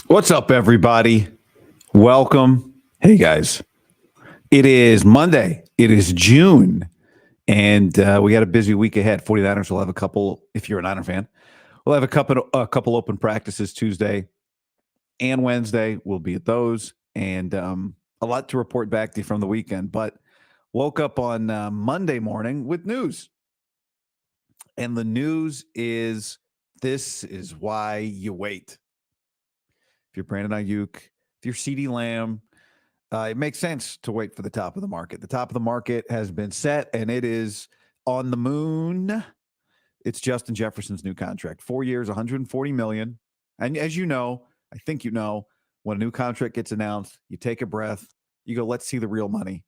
What's up, everybody? Welcome. Hey, guys. It is Monday. It is June, and we got a busy week ahead. 49ers will have a couple, if you're a Niner fan, we'll have a couple open practices Tuesday and Wednesday. We'll be at those, and a lot to report back to you from the weekend. But woke up on Monday morning with news, and the news is this is why you wait. If you're Brandon Aiyuk, if you're CeeDee Lamb, it makes sense to wait for the top of the market. The top of the market has been set, and it is on the moon. It's Justin Jefferson's new contract. 4 years, $140 million. And as you know, I think you know, when a new contract gets announced, you take a breath. You go, let's see the real money.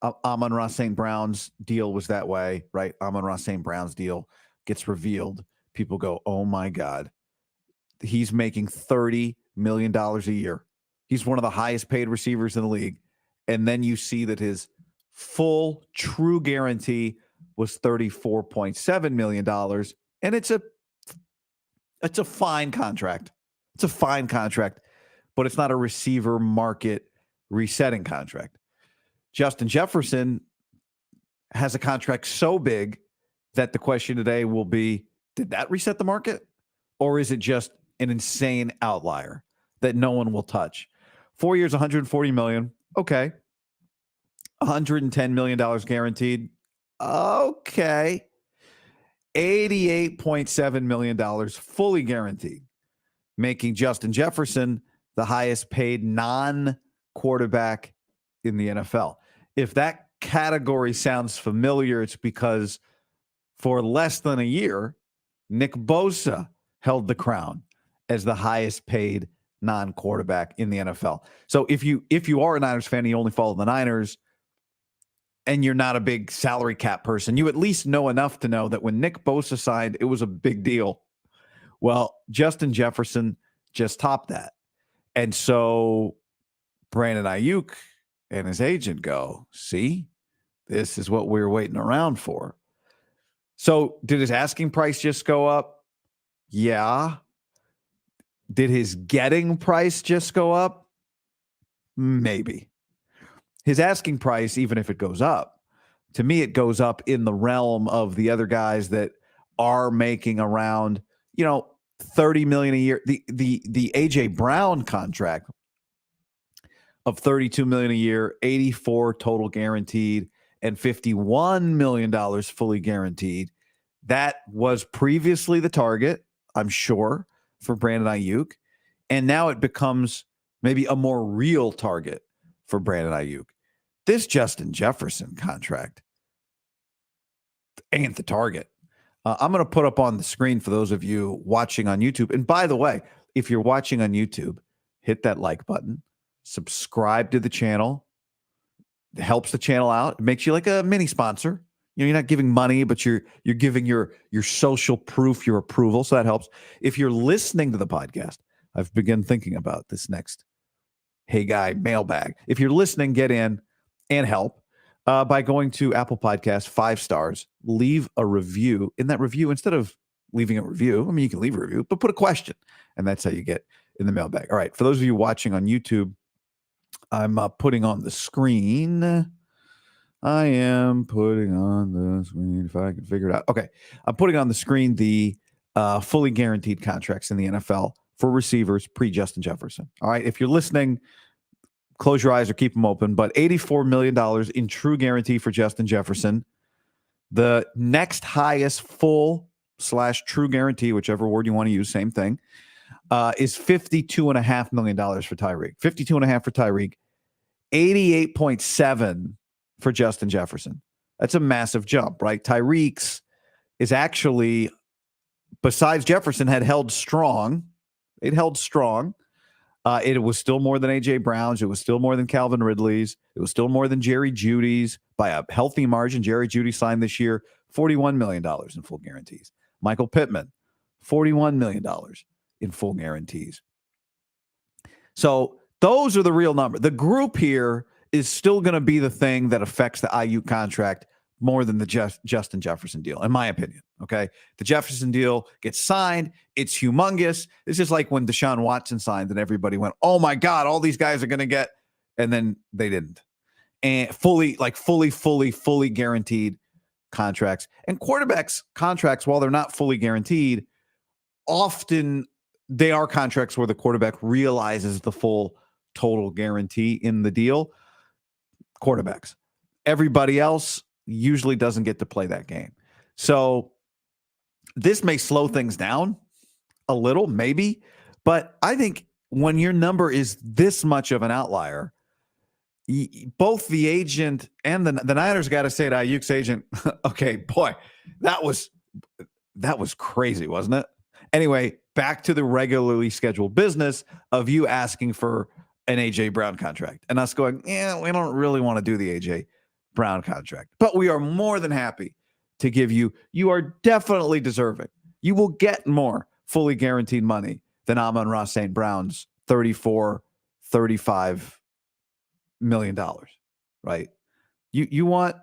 Amon-Ra St. Brown's deal was that way, right? Amon-Ra St. Brown's deal gets revealed. People go, oh, my God. He's making $30 million a year. He's one of the highest paid receivers in the league. And then you see that his full true guarantee was $34.7 million. And it's a fine contract. It's a fine contract, but it's not a receiver market resetting contract. Justin Jefferson has a contract so big that the question today will be, did that reset the market? Or is it just an insane outlier that no one will touch? 4 years, $140 million. Okay. $110 million guaranteed. Okay. $88.7 million fully guaranteed, making Justin Jefferson the highest paid non-quarterback in the NFL. If that category sounds familiar, it's because for less than a year, Nick Bosa held the crown as the highest paid non-quarterback in the NFL. So if you are a Niners fan and you only follow the Niners and you're not a big salary cap person, you at least know enough to know that when Nick Bosa signed, it was a big deal. Well, Justin Jefferson just topped that. And so Brandon Aiyuk and his agent go, see, this is what we were waiting around for. So did his asking price just go up? Yeah. Did his getting price just go up? Maybe. His asking price, even if it goes up, to me, it goes up in the realm of the other guys that are making around, $30 million a year. The AJ Brown contract of $32 million a year, 84 total guaranteed, and $51 million fully guaranteed. That was previously the target, I'm sure, for Brandon Aiyuk. And now it becomes maybe a more real target for Brandon Aiyuk. This Justin Jefferson contract ain't the target. I'm going to put up on the screen for those of you watching on YouTube. And by the way, if you're watching on YouTube, hit that like button, subscribe to the channel. It helps the channel out. It makes you like a mini sponsor. You're not giving money, but you're giving your social proof, your approval. So that helps. If you're listening to the podcast, I've begun thinking about this next Hey Guy mailbag. If you're listening, get in and help by going to Apple Podcasts, 5 stars, leave a review. In that review, instead of leaving a review, you can leave a review, but put a question. And that's how you get in the mailbag. All right. For those of you watching on YouTube, I'm putting on the screen. I am putting on the screen, if I can figure it out. Okay. I'm putting on the screen the fully guaranteed contracts in the NFL for receivers pre-Justin Jefferson. All right. If you're listening, close your eyes or keep them open. But $84 million in true guarantee for Justin Jefferson. The next highest full/true guarantee, whichever word you want to use, same thing, is $52.5 million for Tyreek. $52.5 for Tyreek. 88.7 for Justin Jefferson. That's a massive jump, right? Tyreek's is actually, besides Jefferson, had held strong. It held strong. It was still more than AJ Brown's. It was still more than Calvin Ridley's. It was still more than Jerry Jeudy's by a healthy margin. Jerry Jeudy signed this year $41 million in full guarantees. Michael Pittman, $41 million in full guarantees. So those are the real numbers. The group here is still going to be the thing that affects the Aiyuk contract more than the Justin Jefferson deal, in my opinion. Okay. The Jefferson deal gets signed. It's humongous. It's just like when Deshaun Watson signed and everybody went, oh my God, all these guys are going to get, and then they didn't. And fully guaranteed contracts. And quarterbacks contracts, while they're not fully guaranteed, often they are contracts where the quarterback realizes the full total guarantee in the deal. Quarterbacks. Everybody else usually doesn't get to play that game. So this may slow things down a little, maybe, but I think when your number is this much of an outlier, both the agent and the Niners got to say to Aiyuk's agent, okay, boy, that was crazy, wasn't it? Anyway, back to the regularly scheduled business of you asking for an AJ Brown contract and us going, yeah, we don't really want to do the AJ Brown contract, but we are more than happy to give you. You are definitely deserving. You will get more fully guaranteed money than Amon-Ra St. Brown's $35 million, right? You want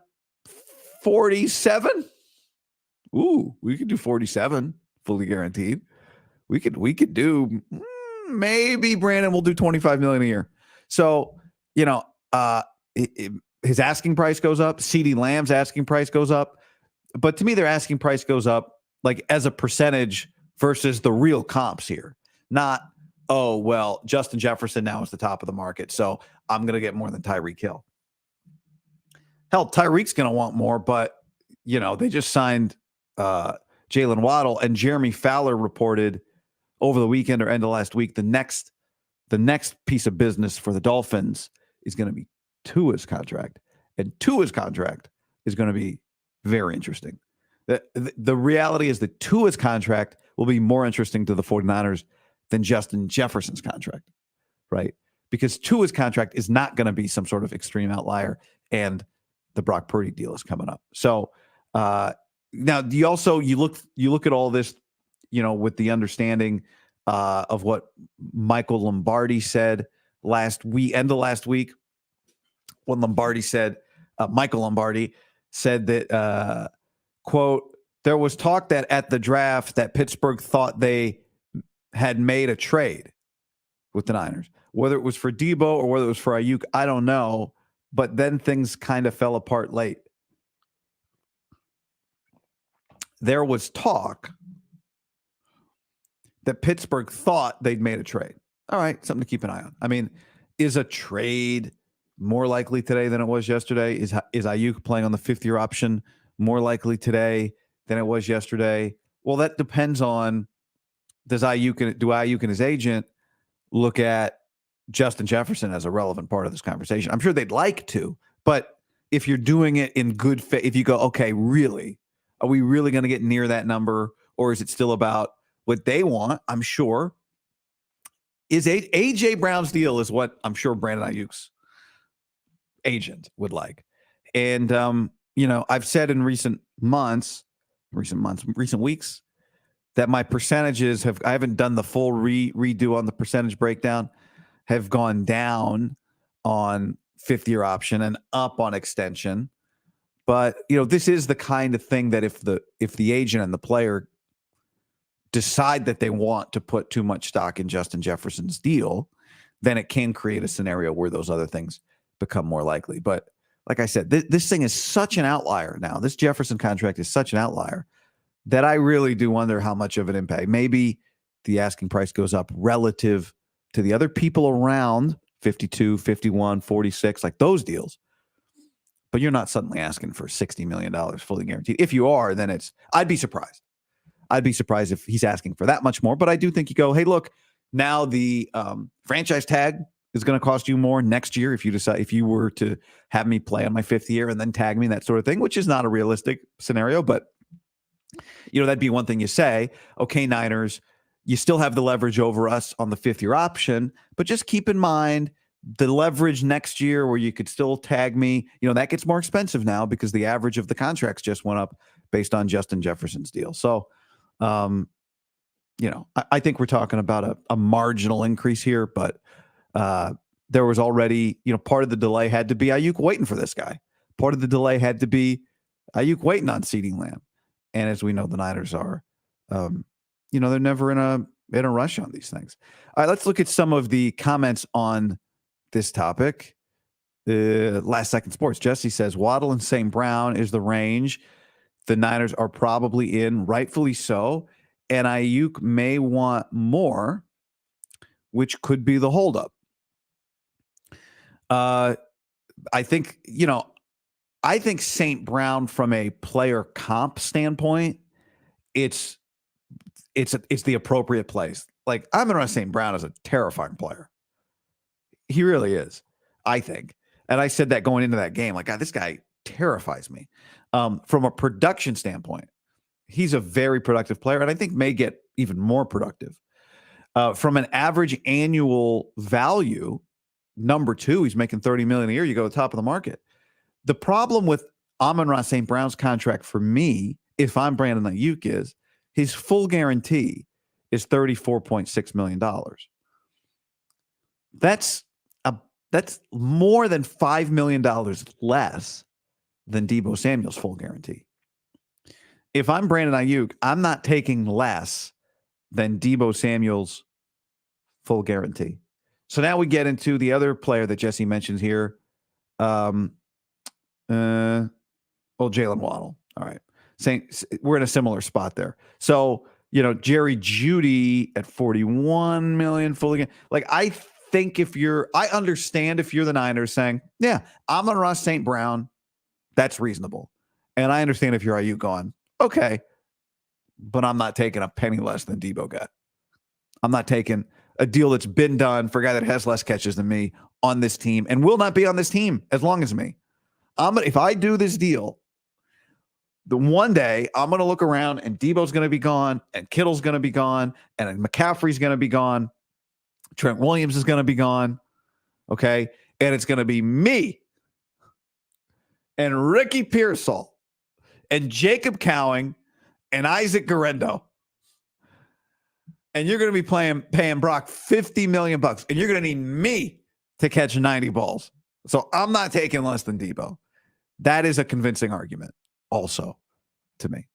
47? Ooh, we could do 47 fully guaranteed. We could do maybe Brandon will do 25 million a year. So, his asking price goes up. CeeDee Lamb's asking price goes up. But to me, their asking price goes up like as a percentage versus the real comps here. Not, oh, well, Justin Jefferson now is the top of the market, so I'm going to get more than Tyreek Hill. Hell, Tyreek's going to want more, but, they just signed Jalen Waddle, and Jeremy Fowler reported over the weekend or end of last week, the next piece of business for the Dolphins is going to be Tua's contract. And Tua's contract is going to be very interesting. The reality is that Tua's contract will be more interesting to the 49ers than Justin Jefferson's contract, right? Because Tua's contract is not going to be some sort of extreme outlier, and the Brock Purdy deal is coming up. So now you look at all this, with the understanding of what Michael Lombardi said end of last week. When Michael Lombardi said that, quote, there was talk that at the draft that Pittsburgh thought they had made a trade with the Niners, whether it was for Debo or whether it was for Aiyuk, I don't know. But then things kind of fell apart late. There was talk that Pittsburgh thought they'd made a trade. All right, something to keep an eye on. I mean, is a trade more likely today than it was yesterday? Is Aiyuk playing on the fifth-year option more likely today than it was yesterday? Well, that depends on do Aiyuk and his agent look at Justin Jefferson as a relevant part of this conversation? I'm sure they'd like to, but if you're doing it in good faith, if you go, okay, really, are we really going to get near that number, or is it still about what they want? I'm sure. Is AJ Brown's deal is what I'm sure Brandon Aiyuk's agent would like. And, I've said in recent weeks that my percentages I haven't done the full redo on the percentage breakdown, have gone down on fifth-year option and up on extension. But, this is the kind of thing that if the agent and the player decide that they want to put too much stock in Justin Jefferson's deal, then it can create a scenario where those other things become more likely. But like I said, this thing is such an outlier now. This Jefferson contract is such an outlier that I really do wonder how much of an impact. Maybe the asking price goes up relative to the other people around 52, 51, 46, like those deals. But you're not suddenly asking for $60 million fully guaranteed. If you are, then I'd be surprised. I'd be surprised if he's asking for that much more. But I do think you go, hey, look, now the franchise tag is going to cost you more next year if you were to have me play on my fifth year and then tag me, that sort of thing, which is not a realistic scenario. But, that'd be one thing you say, okay, Niners, you still have the leverage over us on the fifth-year option, but just keep in mind the leverage next year where you could still tag me, that gets more expensive now because the average of the contracts just went up based on Justin Jefferson's deal. So, I think we're talking about a marginal increase here, but there was already, part of the delay had to be Aiyuk waiting for this guy. Part of the delay had to be Aiyuk waiting on CeeDee Lamb. And as we know, the Niners are, they're never in a rush on these things. All right, let's look at some of the comments on this topic. Last Second Sports. Jesse says Waddle and St. Brown is the range the Niners are probably in, rightfully so. And Aiyuk may want more, which could be the holdup. I think St. Brown from a player comp standpoint, it's the appropriate place. Like, Amon-Ra St. Brown is a terrifying player. He really is, I think. And I said that going into that game, like, God, this guy terrifies me. From a production standpoint, he's a very productive player, and I think may get even more productive. From an average annual value, number 2, he's making $30 million a year. You go to the top of the market. The problem with Amon-Ra St. Brown's contract for me, if I'm Brandon Aiyuk, is his full guarantee is $34.6 million. That's more than $5 million less than Deebo Samuel's full guarantee. If I'm Brandon Aiyuk, I'm not taking less than Deebo Samuel's full guarantee. So now we get into the other player that Jesse mentions here. Jalen Waddle. All right. We're in a similar spot there. So, Jerry Jeudy at $41 million fully. Like, I think I understand if you're the Niners saying, yeah, Amon-Ra St. Brown, that's reasonable. And I understand if you're Aiyuk going, okay, but I'm not taking a penny less than Deebo got. I'm not taking a deal that's been done for a guy that has less catches than me on this team and will not be on this team as long as me. If I do this deal, the one day I'm going to look around and Deebo's going to be gone and Kittle's going to be gone and McCaffrey's going to be gone. Trent Williams is going to be gone. Okay. And it's going to be me and Ricky Pearsall and Jacob Cowing and Isaac Guerrero. And you're going to be paying Brock $50 million, and you're going to need me to catch 90 balls. So I'm not taking less than Deebo. That is a convincing argument also to me.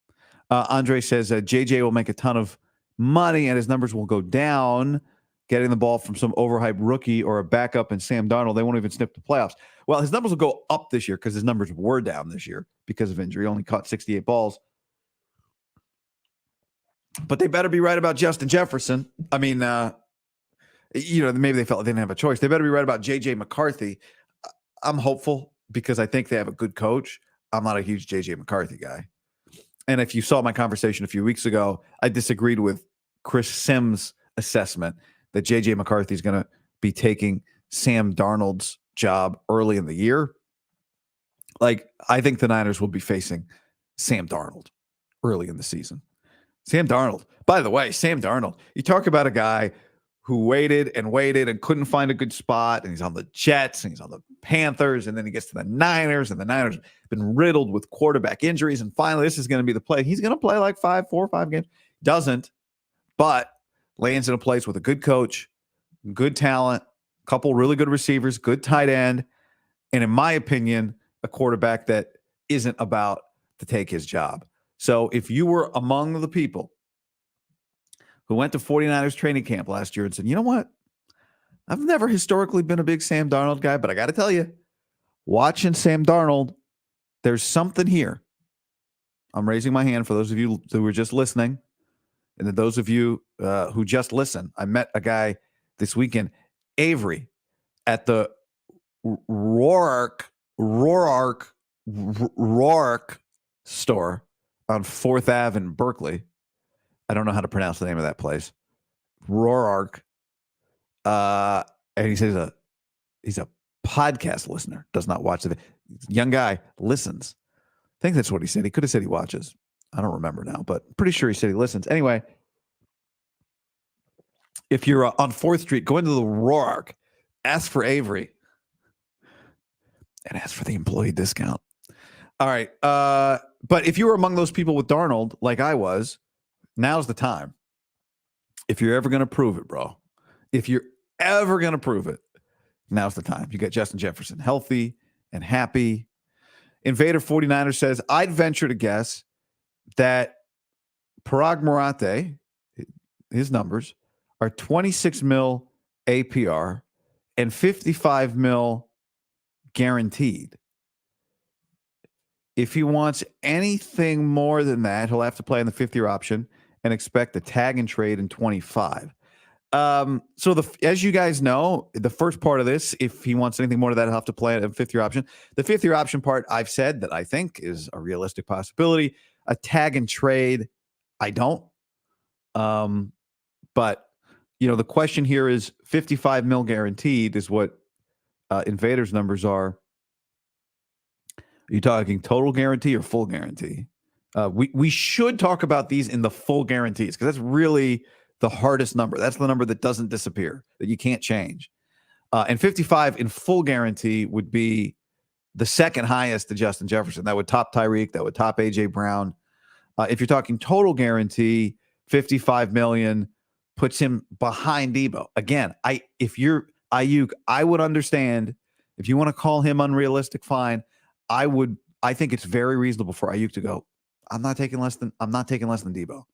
Andre says JJ will make a ton of money and his numbers will go down getting the ball from some overhyped rookie or a backup in Sam Darnold. They won't even snip the playoffs. Well, his numbers will go up this year because his numbers were down this year because of injury. He only caught 68 balls. But they better be right about Justin Jefferson. I mean, maybe they felt they didn't have a choice. They better be right about J.J. McCarthy. I'm hopeful because I think they have a good coach. I'm not a huge J.J. McCarthy guy. And if you saw my conversation a few weeks ago, I disagreed with Chris Sims' assessment that J.J. McCarthy is going to be taking Sam Darnold's job early in the year. Like, I think the Niners will be facing Sam Darnold early in the season. Sam Darnold. By the way, Sam Darnold, you talk about a guy who waited and couldn't find a good spot, and he's on the Jets, and he's on the Panthers, and then he gets to the Niners, and the Niners have been riddled with quarterback injuries, and finally this is going to be the play. He's going to play like 4 or 5 games. Doesn't, but lands in a place with a good coach, good talent, a couple really good receivers, good tight end, and in my opinion, a quarterback that isn't about to take his job. So if you were among the people who went to 49ers training camp last year and said, you know what? I've never historically been a big Sam Darnold guy, but I got to tell you, watching Sam Darnold, there's something here. I'm raising my hand for those of you who were just listening. And then those of you who just listen, I met a guy this weekend, Avery, at the Roark store on 4th Ave in Berkeley. I don't know how to pronounce the name of that place. Roark. And he says he's a podcast listener, does not watch the young guy, listens. I think that's what he said. He could have said he watches. I don't remember now, but pretty sure he said he listens. Anyway, if you're on 4th Street, go into the Roark, ask for Avery, and ask for the employee discount. All right. But if you were among those people with Darnold, like I was, now's the time. If you're ever going to prove it, bro, if you're ever going to prove it, now's the time. You got Justin Jefferson healthy and happy. Invader 49er says, I'd venture to guess that Parag Morate, his numbers, are 26 mil APR and 55 mil guaranteed. If he wants anything more than that, he'll have to play on the 5th-year option and expect a tag and trade in 25. So as you guys know, the first part of this, if he wants anything more to that, he'll have to play a 5th-year option. The 5th-year option part, I've said that I think is a realistic possibility. A tag and trade, I don't. But the question here is 55 mil guaranteed is what Invader's numbers are. Are you talking total guarantee or full guarantee? We should talk about these in the full guarantees because that's really the hardest number. That's the number that doesn't disappear, that you can't change. And 55 in full guarantee would be the second highest to Justin Jefferson. That would top Tyreek. That would top A.J. Brown. If you're talking total guarantee, 55 million puts him behind Debo. Again, if you're Aiyuk, I would understand. If you want to call him unrealistic, fine. I think it's very reasonable for Aiyuk to go, I'm not taking less than Debo.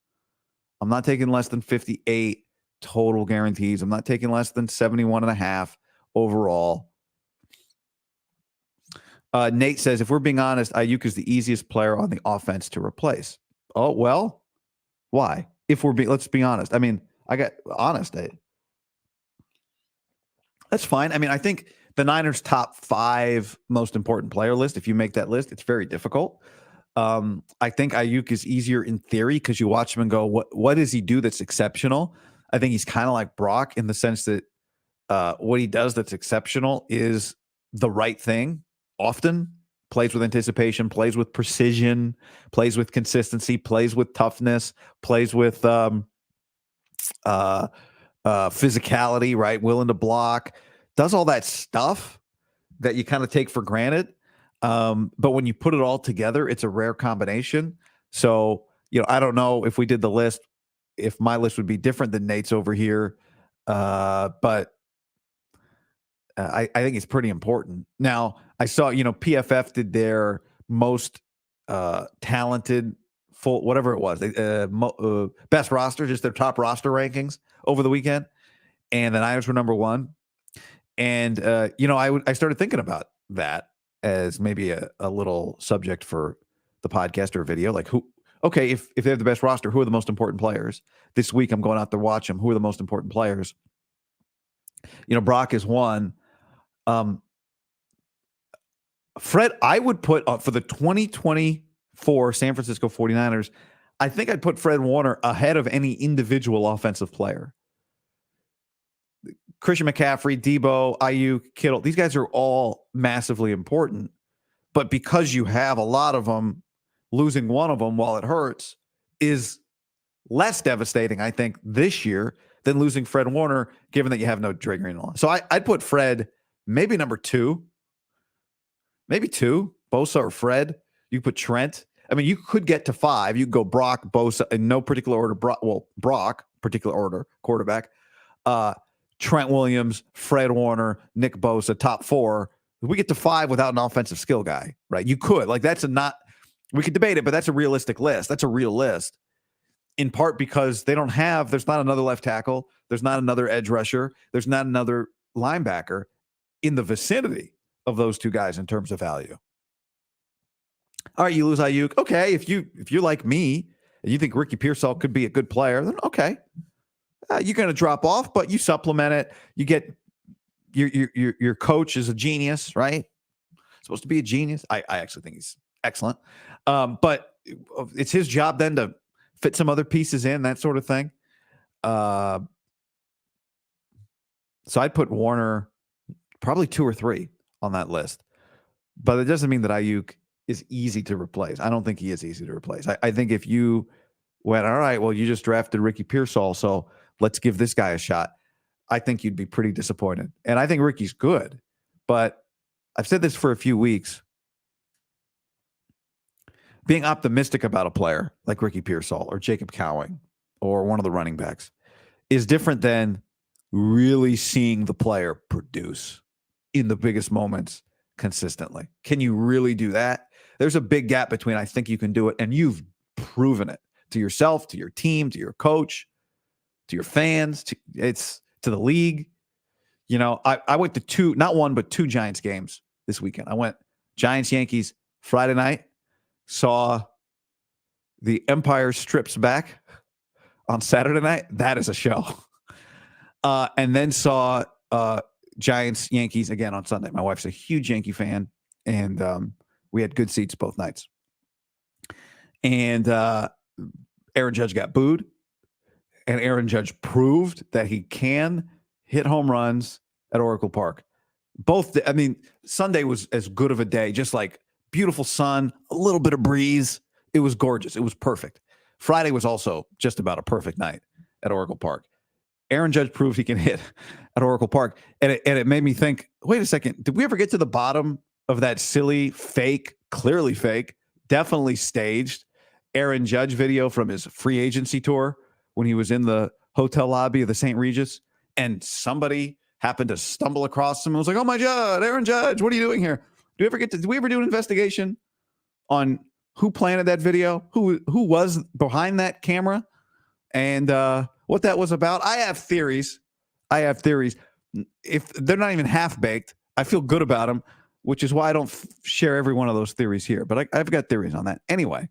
I'm not taking less than 58 total guarantees. I'm not taking less than 71.5 overall. Nate says, if we're being honest, Aiyuk is the easiest player on the offense to replace. Oh, well, why? Let's be honest. I mean, I got honest. That's fine. I mean, I think the Niners' top 5 most important player list, if you make that list, it's very difficult. I think Aiyuk is easier in theory because you watch him and go, what does he do that's exceptional? I think he's kind of like Brock in the sense that what he does that's exceptional is the right thing often. Plays with anticipation, plays with precision, plays with consistency, plays with toughness, plays with physicality, right? Willing to block, does all that stuff that you kind of take for granted. But when you put it all together, it's a rare combination. So, I don't know if we did the list, if my list would be different than Nate's over here. But I think it's pretty important. Now, I saw, PFF did their most talented full, whatever it was, best roster, just their top roster rankings over the weekend. And the Niners were number 1. And, I started thinking about that as maybe a little subject for the podcast or video. Like if they have the best roster, who are the most important players? This week, I'm going out to watch them. Who are the most important players? Brock is one. Fred, I would put for the 2024 San Francisco 49ers, I think I'd put Fred Warner ahead of any individual offensive player. Christian McCaffrey, Debo, Aiyuk, Kittle, these guys are all massively important. But because you have a lot of them, losing one of them while it hurts is less devastating, I think, this year than losing Fred Warner, given that you have no Dre Greenlaw. So I'd put Fred maybe number 2. Maybe 2, Bosa or Fred. You put Trent. I mean, you could get to 5. You could go Brock, Bosa, in no particular order. Brock, particular order, quarterback. Trent Williams, Fred Warner, Nick Bosa, top 4. We get to 5 without an offensive skill guy, right? You could. Like, we could debate it, but that's a realistic list. That's a real list. In part because there's not another left tackle. There's not another edge rusher. There's not another linebacker in the vicinity of those 2 guys in terms of value. All right, you lose Aiyuk. Okay, if you're like me and you think Ricky Pearsall could be a good player, then okay. You're going to drop off, but you supplement it. You get your coach is a genius, right? Supposed to be a genius. I actually think he's excellent. But it's his job then to fit some other pieces in, that sort of thing. So I'd put Warner probably 2 or 3 on that list. But it doesn't mean that Aiyuk is easy to replace. I don't think he is easy to replace. I think if you went, all right, well, you just drafted Ricky Pearsall, so let's give this guy a shot, I think you'd be pretty disappointed. And I think Ricky's good. But I've said this for a few weeks. Being optimistic about a player like Ricky Pearsall or Jacob Cowing or one of the running backs is different than really seeing the player produce in the biggest moments consistently. Can you really do that? There's a big gap between I think you can do it and you've proven it to yourself, to your team, to your coach, to your fans, to the league. You know, I went to two, not one, but two Giants games this weekend. I went Giants-Yankees Friday night, saw the Empire Strips Back on Saturday night. That is a show. And then saw Giants-Yankees again on Sunday. My wife's a huge Yankee fan, and we had good seats both nights. And Aaron Judge got booed, and Aaron Judge proved that he can hit home runs at Oracle Park. Sunday was as good of a day, just like beautiful sun, a little bit of breeze. It was gorgeous. It was perfect. Friday was also just about a perfect night at Oracle Park. Aaron Judge proved he can hit at Oracle Park. And it made me think, wait a second, did we ever get to the bottom of that silly, fake, clearly fake, definitely staged Aaron Judge video from his free agency tour when he was in the hotel lobby of the St. Regis, and somebody happened to stumble across him and was like, oh my God, Aaron Judge, what are you doing here? Did we ever do an investigation on who planted that video, who was behind that camera, and what that was about? I have theories. If they're not even half-baked, I feel good about them, which is why I don't share every one of those theories here. But I've got theories on that. Anyway,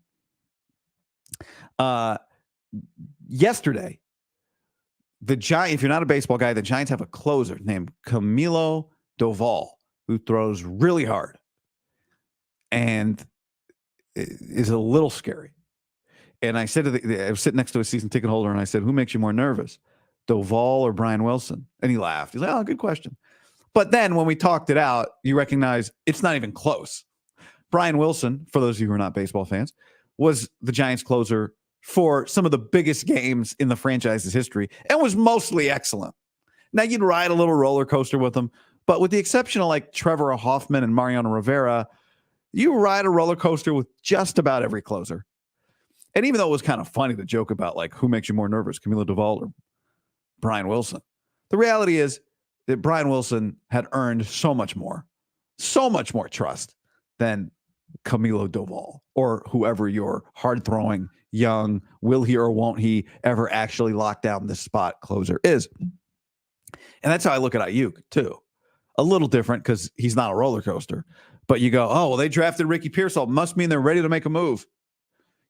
yesterday, the Giants, if you're not a baseball guy, the Giants have a closer named Camilo Doval who throws really hard and is a little scary. And I said I was sitting next to a season ticket holder, and I said, who makes you more nervous, Doval or Brian Wilson? And he laughed. He's like, oh, good question. But then when we talked it out, you recognize it's not even close. Brian Wilson, for those of you who are not baseball fans, was the Giants closer for some of the biggest games in the franchise's history and was mostly excellent. Now, you'd ride a little roller coaster with them, but with the exception of like Trevor Hoffman and Mariano Rivera, you ride a roller coaster with just about every closer. And even though it was kind of funny to joke about like who makes you more nervous, Camilo Doval or Brian Wilson, the reality is that Brian Wilson had earned so much more trust than Camilo Doval or whoever your hard-throwing, young, will he or won't he ever actually lock down this spot closer is. And that's how I look at Aiyuk, too. A little different because he's not a roller coaster. But you go, oh, well, they drafted Ricky Pearsall. Must mean they're ready to make a move.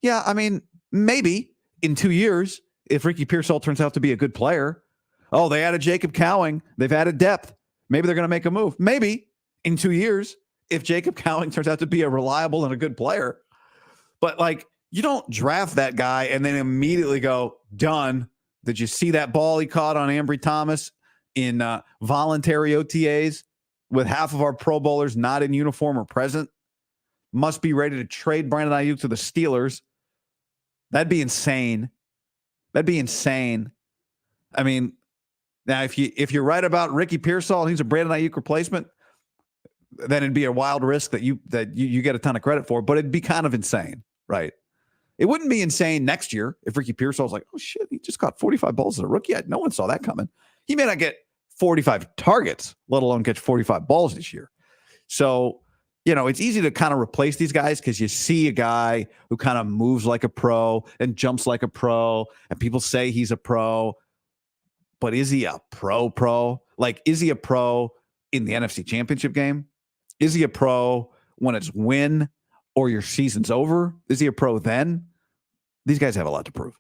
Yeah, I mean, maybe in 2 years, if Ricky Pearsall turns out to be a good player. Oh, they added Jacob Cowing. They've added depth. Maybe they're going to make a move. Maybe in 2 years, if Jacob Cowing turns out to be a reliable and a good player. But, like, you don't draft that guy and then immediately go, done. Did you see that ball he caught on Ambry Thomas in voluntary OTAs with half of our Pro Bowlers not in uniform or present? Must be ready to trade Brandon Aiyuk to the Steelers. That'd be insane. I mean, now if you're right about Ricky Pearsall and he's a Brandon Aiyuk replacement, then it'd be a wild risk that you get a ton of credit for, but it'd be kind of insane, right? It wouldn't be insane next year if Ricky Pearsall's like, oh shit, he just got 45 balls as a rookie. No one saw that coming. He may not get 45 targets, let alone catch 45 balls this year. So, you know, it's easy to kind of replace these guys because you see a guy who kind of moves like a pro and jumps like a pro, and people say he's a pro. But is he a pro? Like, is he a pro in the NFC Championship game? Is he a pro when it's win or your season's over? Is he a pro then? These guys have a lot to prove.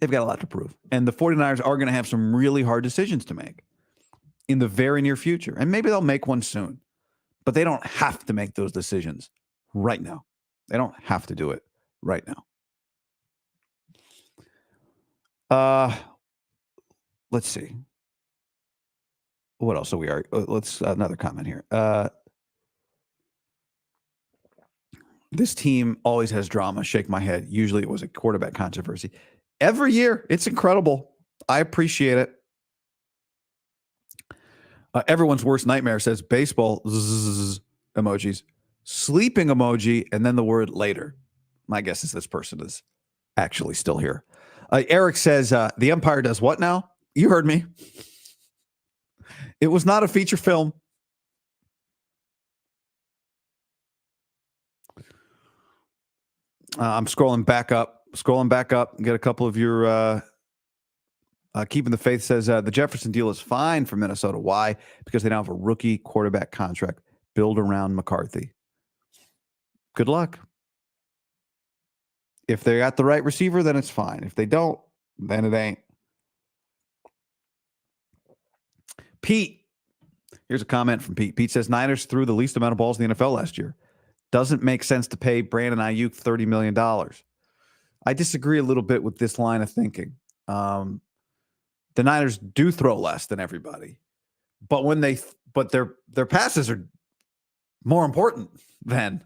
They've got a lot to prove. And the 49ers are going to have some really hard decisions to make in the very near future. And maybe they'll make one soon. But they don't have to make those decisions right now. They don't have to do it right now. Let's see. What else are we are? Let's another comment here. This team always has drama. Shake my head. Usually it was a quarterback controversy. Every year, it's incredible. I appreciate it. Everyone's worst nightmare says baseball emojis, sleeping emoji, and then the word later. My guess is this person is actually still here. Eric says the Empire does what now? You heard me. It was not a feature film. I'm scrolling back up. Get a couple of your Keeping the Faith says the Jefferson deal is fine for Minnesota. Why? Because they now have a rookie quarterback contract built around McCarthy. Good luck. If they got the right receiver, then it's fine. If they don't, then it ain't. Pete, here's a comment from Pete. Pete says Niners threw the least amount of balls in the NFL last year. Doesn't make sense to pay Brandon Aiyuk $30 million. I disagree a little bit with this line of thinking. The Niners do throw less than everybody, but their passes are more important than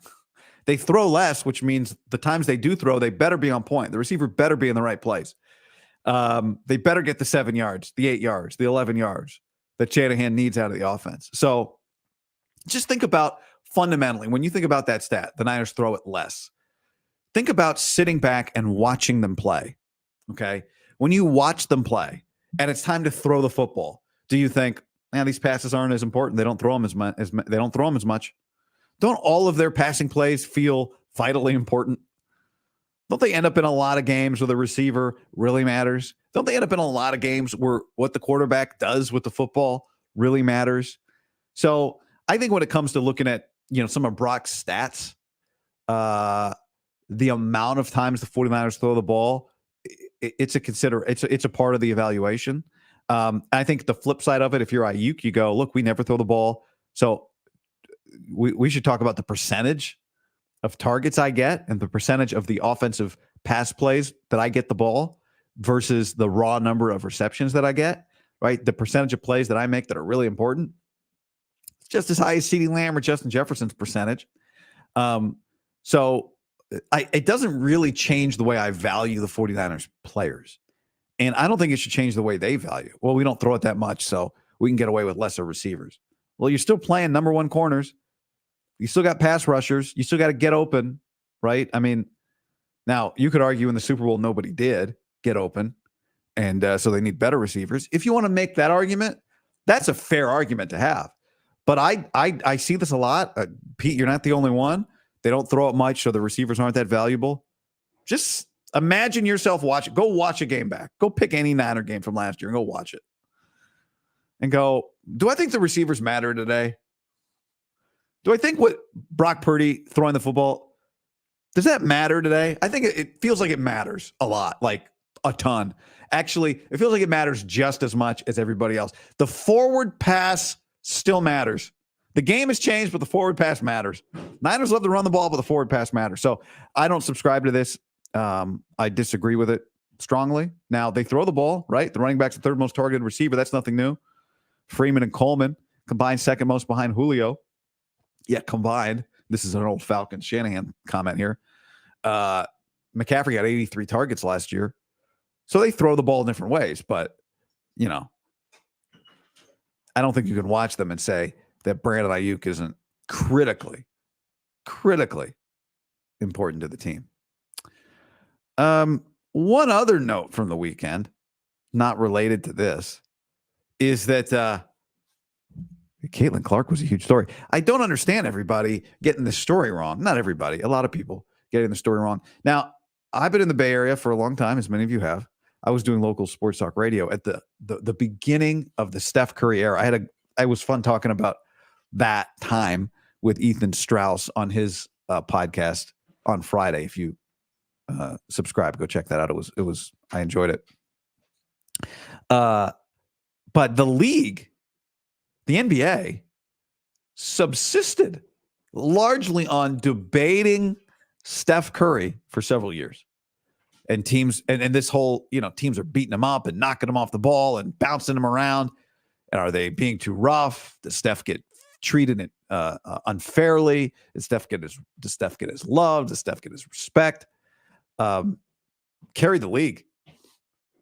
they throw less, which means the times they do throw, they better be on point. The receiver better be in the right place. They better get the 7 yards, the 8 yards, the 11 yards that Shanahan needs out of the offense. So just think about fundamentally, when you think about that stat, the Niners throw it less. Think about sitting back and watching them play. Okay. When you watch them play and it's time to throw the football, do you think, man, these passes aren't as important? They don't throw them as much. Don't all of their passing plays feel vitally important? Don't they end up in a lot of games where the receiver really matters? Don't they end up in a lot of games where what the quarterback does with the football really matters? So I think when it comes to looking at, some of Brock's stats, the amount of times the 49ers throw the ball, it's a part of the evaluation. I think the flip side of it, if you're Aiyuk, you go, look, we never throw the ball. So we should talk about the percentage of targets I get and the percentage of the offensive pass plays that I get the ball versus the raw number of receptions that I get, right? The percentage of plays that I make that are really important. It's just as high as CeeDee Lamb or Justin Jefferson's percentage. So it doesn't really change the way I value the 49ers players. And I don't think it should change the way they value. Well, we don't throw it that much, so we can get away with lesser receivers. Well, you're still playing number one corners. You still got pass rushers. You still got to get open, right? I mean, now you could argue in the Super Bowl nobody did get open, and so they need better receivers. If you want to make that argument, that's a fair argument to have. But I see this a lot. Pete, you're not the only one. They don't throw it much, so the receivers aren't that valuable. Just imagine yourself watching. Go watch a game back. Go pick any Niner game from last year and go watch it. And go, do I think the receivers matter today? Do I think what Brock Purdy throwing the football, does that matter today? I think it feels like it matters a lot, like a ton. Actually, it feels like it matters just as much as everybody else. The forward pass still matters. The game has changed, but the forward pass matters. Niners love to run the ball, but the forward pass matters. So I don't subscribe to this. I disagree with it strongly. Now, they throw the ball, right? The running back's the third most targeted receiver. That's nothing new. Freeman and Coleman combined second most behind Julio. Yeah, combined. This is an old Falcons Shanahan comment here. McCaffrey got 83 targets last year. So they throw the ball in different ways. But, I don't think you can watch them and say that Brandon Aiyuk isn't critically important to the team. One other note from the weekend, not related to this, is that Caitlin Clark was a huge story. I don't understand everybody getting the story wrong. Not everybody, a lot of people getting the story wrong. Now, I've been in the Bay Area for a long time, as many of you have. I was doing local sports talk radio at the beginning of the Steph Curry era. I was fun talking about that time with Ethan Strauss on his podcast on Friday. If you subscribe, go check that out. I enjoyed it. But the league, the NBA, subsisted largely on debating Steph Curry for several years. And teams, and this whole, teams are beating him up and knocking him off the ball and bouncing him around. And are they being too rough? Does Steph get treated unfairly? Does Steph get his love? Does Steph get his respect? Carried the league.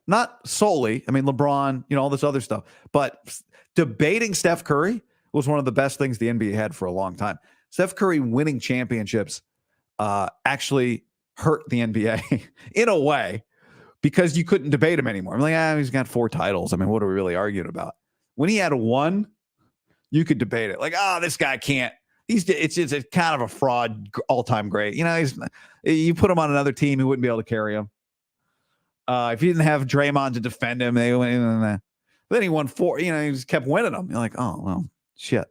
Not solely. I mean, LeBron, all this other stuff. But debating Steph Curry was one of the best things the NBA had for a long time. Steph Curry winning championships actually hurt the NBA in a way because you couldn't debate him anymore. I'm like, he's got 4 titles. I mean, what are we really arguing about? When he had 1, you could debate it. Like, this guy can't It's a kind of a fraud, all-time great. You put him on another team, he wouldn't be able to carry him. If you didn't have Draymond to defend him, they went. Then he won 4. He just kept winning them. You're like, oh well, shit.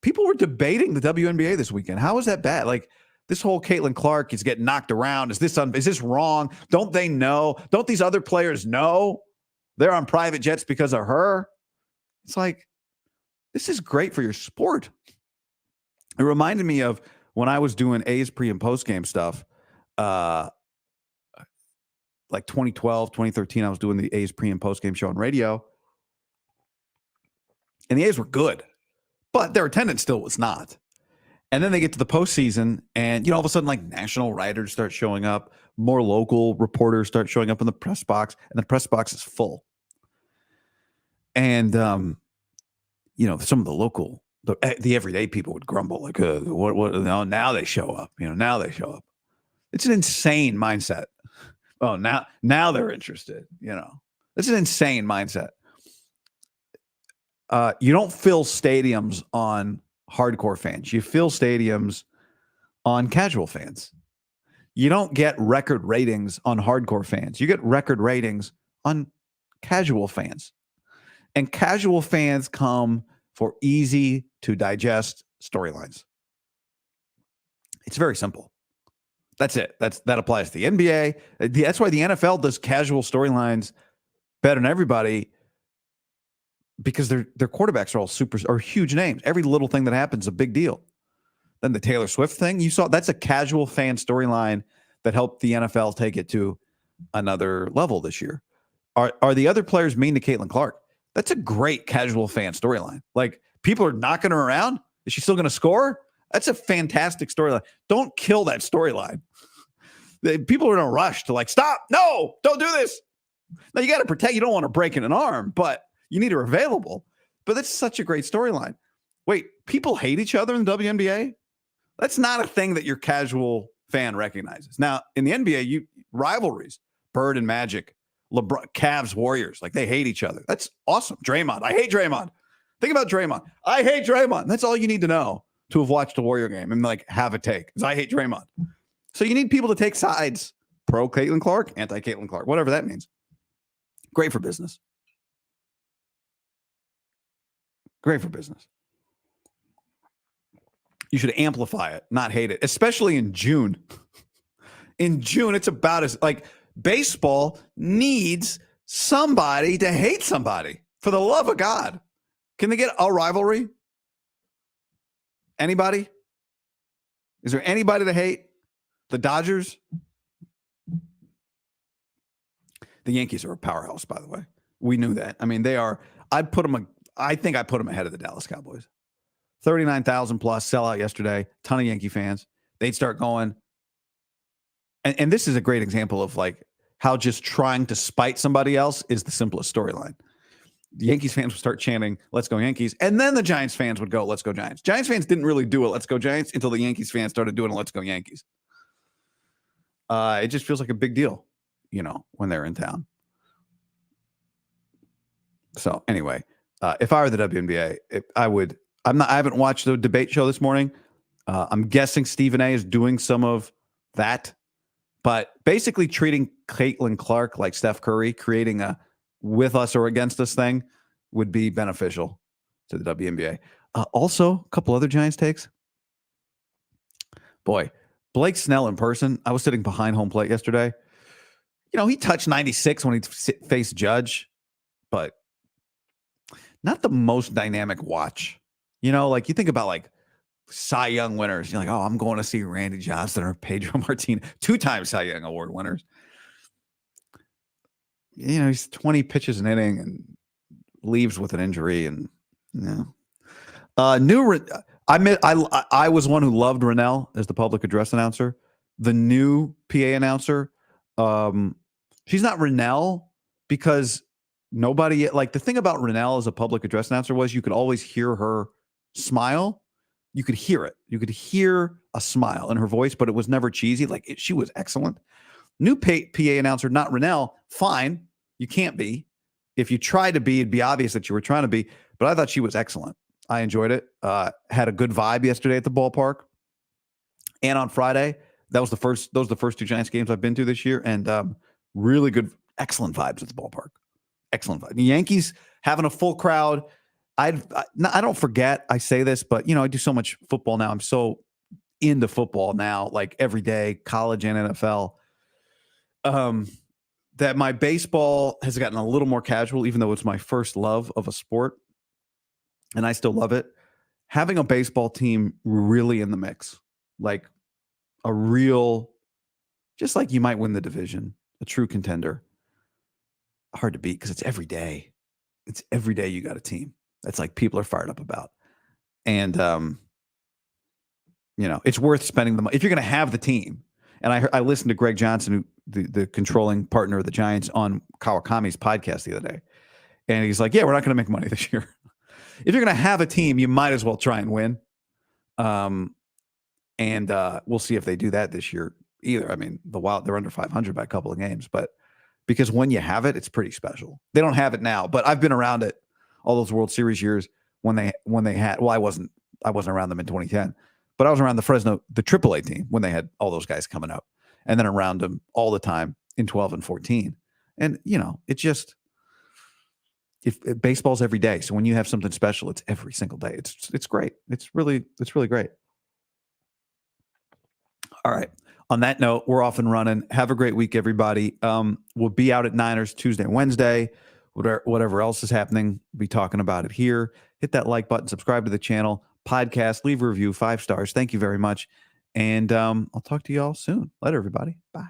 People were debating the WNBA this weekend. How is that bad? Like this whole Caitlin Clark is getting knocked around. Is this wrong? Don't they know? Don't these other players know they're on private jets because of her? It's like, this is great for your sport. It reminded me of when I was doing A's pre and post game stuff. Like 2012, 2013, I was doing the A's pre and post game show on radio. And the A's were good, but their attendance still was not. And then they get to the postseason and, all of a sudden, like national writers start showing up, more local reporters start showing up in the press box, and the press box is full. And, some of the local, the everyday people would grumble like, what, now they show up, now they show up. It's an insane mindset. Oh, now they're interested, It's an insane mindset. You don't fill stadiums on hardcore fans. You fill stadiums on casual fans. You don't get record ratings on hardcore fans. You get record ratings on casual fans. And casual fans come for easy to digest storylines. It's very simple. That's it. That applies to the NBA. That's why the NFL does casual storylines better than everybody, because their quarterbacks are all huge names. Every little thing that happens is a big deal. Then the Taylor Swift thing, you saw, that's a casual fan storyline that helped the NFL take it to another level this year. Are the other players mean to Caitlin Clark? That's a great casual fan storyline. Like, people are knocking her around. Is she still going to score? That's a fantastic storyline. Don't kill that storyline. People are in a rush to stop. No, don't do this. Now you got to protect. You don't want to break an arm, but you need her available. But that's such a great storyline. Wait, people hate each other in the WNBA? That's not a thing that your casual fan recognizes. Now, in the NBA, rivalries, Bird and Magic, LeBron, Cavs, Warriors, they hate each other. That's awesome. Draymond. I hate Draymond. Think about Draymond. I hate Draymond. That's all you need to know to have watched a Warrior game and have a take, because I hate Draymond. So you need people to take sides. Pro Caitlin Clark, anti Caitlin Clark, whatever that means. Great for business. Great for business. You should amplify it, not hate it, especially in June. In June, it's about as baseball needs somebody to hate somebody. For the love of God. Can they get a rivalry? Anybody? Is there anybody to hate? The Dodgers? The Yankees are a powerhouse, by the way. We knew that. I mean, they are. I think I put them ahead of the Dallas Cowboys. 39,000 plus sellout yesterday. Ton of Yankee fans. They'd start going. And this is a great example of how just trying to spite somebody else is the simplest storyline. The Yankees fans would start chanting, "Let's go Yankees." And then the Giants fans would go, "Let's go Giants." Giants fans didn't really do it, "Let's go Giants," until the Yankees fans started doing it, "Let's go Yankees." It just feels like a big deal, when they're in town. So anyway, if I were the WNBA, I haven't watched the debate show this morning. I'm guessing Stephen A is doing some of that, but basically treating Caitlin Clark like Steph Curry, creating a with us or against us thing would be beneficial to the WNBA. Also, a couple other Giants takes. Boy, Blake Snell in person. I was sitting behind home plate yesterday. He touched 96 when he faced Judge, but not the most dynamic watch. You think about Cy Young winners. You're like, oh, I'm going to see Randy Johnson or Pedro Martinez, 2-time Cy Young Award winners. He's 20 pitches an inning and leaves with an injury, and I was one who loved Rennell as the public address announcer. The new PA announcer, she's not Rennell because nobody the thing about Rennell as a public address announcer was you could always hear her smile. You could hear it. You could hear a smile in her voice, but it was never cheesy. She was excellent. New PA announcer, not Rennell. Fine. You can't be. If you try to be, it'd be obvious that you were trying to be. But I thought she was excellent. I enjoyed it. Had a good vibe yesterday at the ballpark, and on Friday. Those were the first two Giants games I've been to this year, and really good, excellent vibes at the ballpark. Excellent vibe. The Yankees having a full crowd. I don't forget I say this, but I do so much football now. I'm so into football now, like every day, college and NFL. That my baseball has gotten a little more casual, even though it's my first love of a sport, and I still love it. Having a baseball team really in the mix, like a real, just like you might win the division, a true contender. Hard to beat because it's every day. It's every day you got a team that's like people are fired up about. And, it's worth spending the money. If you're going to have the team, and I listened to Greg Johnson, the controlling partner of the Giants, on Kawakami's podcast the other day. And he's like, yeah, we're not going to make money this year. If you're going to have a team, you might as well try and win. And we'll see if they do that this year either. I mean, the Wild, they're under 500 by a couple of games, but because when you have it, it's pretty special. They don't have it now, but I've been around it all those World Series years when they had, well, I wasn't around them in 2010, but I was around the AAA team when they had all those guys coming up, and then around them all the time in 12 and 14. And, it just, if baseball's every day. So when you have something special, it's every single day. It's great. It's really great. All right. On that note, we're off and running. Have a great week, everybody. We'll be out at Niners Tuesday and Wednesday. Whatever else is happening, we'll be talking about it here. Hit that like button, subscribe to the channel, podcast, leave a review, 5 stars. Thank you very much. And I'll talk to you all soon. Later, everybody. Bye.